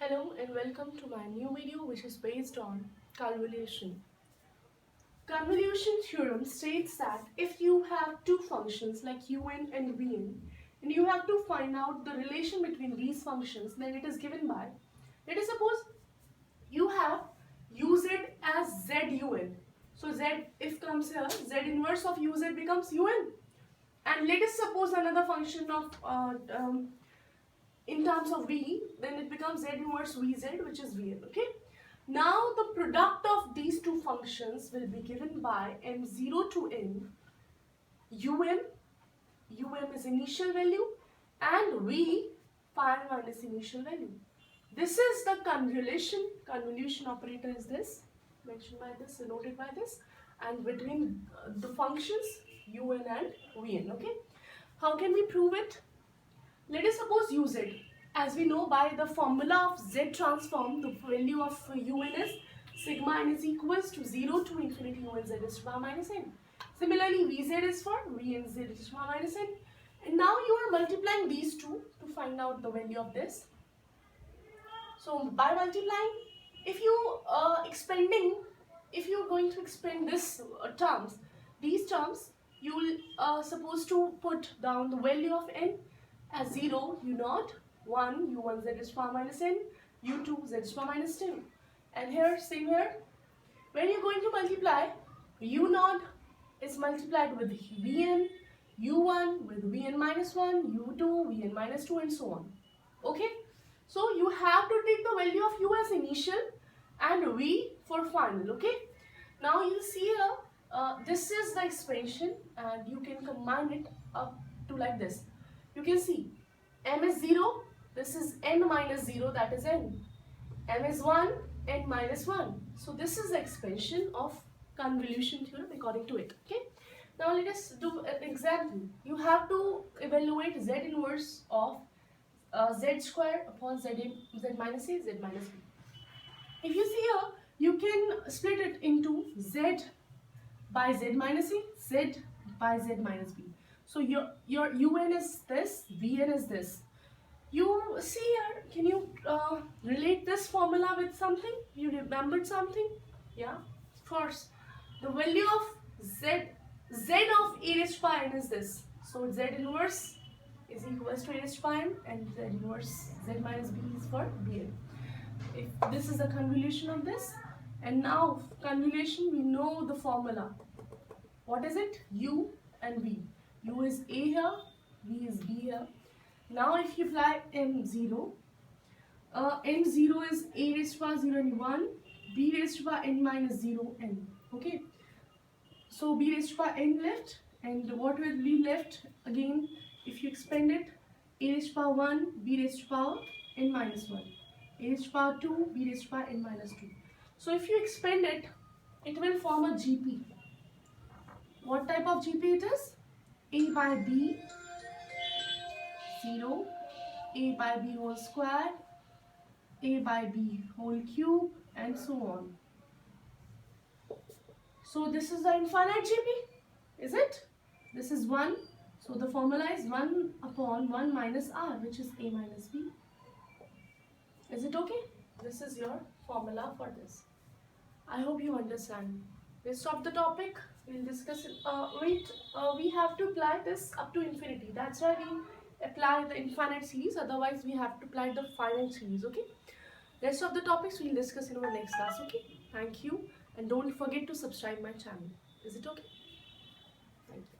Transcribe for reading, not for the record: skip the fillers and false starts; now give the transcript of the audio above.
Hello and welcome to my new video which is based on convolution. Convolution theorem states that if you have two functions like un and vn and you have to find out the relation between these functions, then it is given by, let us suppose you have uz as zun. So z if comes here, z inverse of uz becomes un. And let us suppose another function of in terms of v, then it becomes z inverse vz, which is vn. Okay. Now the product of these two functions will be given by m0 to n um is initial value and v phi minus initial value. This is the convolution operator is this, mentioned by this, denoted by this, and between the functions un and vn. Okay. How can we prove it? Let us suppose uz. As we know by the formula of z transform, the value of un is sigma n is equals to 0 to infinity un z is to power minus n. Similarly, vz is for vn z is to power minus n. And now you are multiplying these two to find out the value of this. So by multiplying, if you if you're going to expand this these terms, you will supposed to put down the value of n as 0 u0, 1 u1 z is power minus n, u2 z is power minus 2. And here, same here, when you're going to multiply, u0 is multiplied with vn, u1 with vn minus 1, u2 vn minus 2, and so on. Okay, so you have to take the value of u as initial and v for final. Okay, now you see here, this is the expansion and you can combine it up to like this. You can see m is 0, this is n minus 0, that is n. M is 1, n minus 1. So this is the expansion of convolution theorem according to it. Okay. Now let us do an example. You have to evaluate z inverse of z square upon z minus a, z minus b. If you see here, you can split it into z by z minus a, z by z minus b. So your un is this, vn is this. You see here, can you relate this formula with something? You remembered something? Yeah, of course. The value of z of a raised to power n is this. So z inverse is equals to a raised to power n, and z inverse z minus b is for bn. If this is the convolution of this, and now convolution, we know the formula. What is it? U and v. U is a here, v is b here. Now if you apply m0, m0 is a raised to power 0 and 1, b raised to power n minus 0 n. Okay, so b raised to power n left, and what will be left again if you expand it? A raised to power 1, b raised to power n minus 1, a raised to power 2, b raised to power n minus 2. So if you expand it, it will form a GP. What type of GP it is? A by b 0, a by b whole square, a by b whole cube, and so on. So this is the infinite GP, is it? This is 1. So the formula is 1 upon 1 minus r, which is a minus b. Is it okay? This is your formula for this. I hope you understand. Let's stop the topic. We'll discuss it. We have to apply this up to infinity. That's why we apply the infinite series, otherwise we have to apply the finite series. Okay, rest of the topics we'll discuss in our next class. Okay, thank you, and don't forget to subscribe my channel. Is it okay? Thank you.